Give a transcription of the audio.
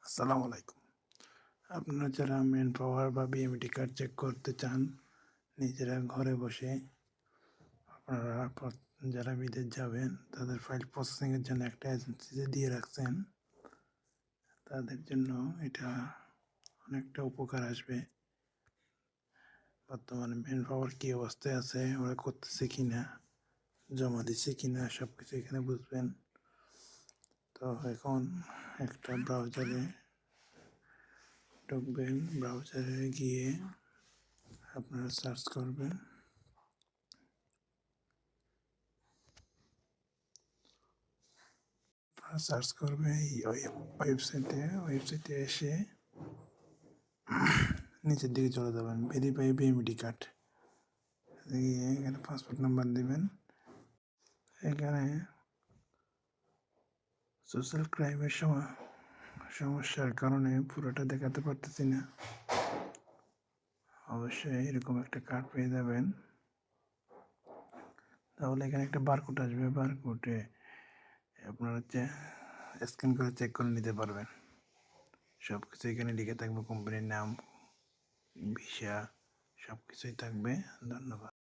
আসসালামু আলাইকুম। আপনারা যারা ম্যান পাওয়ার বা বিএমইটি কার্ড চেক করতে চান নিজেরা ঘরে বসে, আপনারা যারা বিদেশ যাবেন তাদের ফাইল প্রসেসিংয়ের জন্য একটা এজেন্সিতে দিয়ে রাখছেন, তাদের জন্য এটা অনেকটা উপকার আসবে। বর্তমানে ম্যান পাওয়ার কী অবস্থায় আছে, ওরা করতেছে কিনা, জমা দিচ্ছে কিনা, সব কিছু এখানে বুঝবেন। তো এখন একটা ব্রাউজারে ঢুকবেন, ব্রাউজারে গিয়ে আপনারা সার্চ করবেন এই ওয়েবসাইটে এসে নিচের দিকে চলে যাবেন, ভেরিফাই বিএমইটি কার্ড গিয়ে এখানে পাসপোর্ট নাম্বার দেবেন। এখানে সোশ্যাল ক্রাইমের সমস্যার কারণে পুরোটা দেখাতে পারতেছি না। অবশ্যই এরকম একটা কার্ড পেয়ে যাবেন। তাহলে এখানে একটা বারকোড আসবে, বারকোডে আপনারা স্ক্যান করে চেক করে নিতে পারবেন। সব কিছু এখানে লিখে থাকবে, কোম্পানির নাম, ভিসা, সব কিছুই থাকবে। ধন্যবাদ।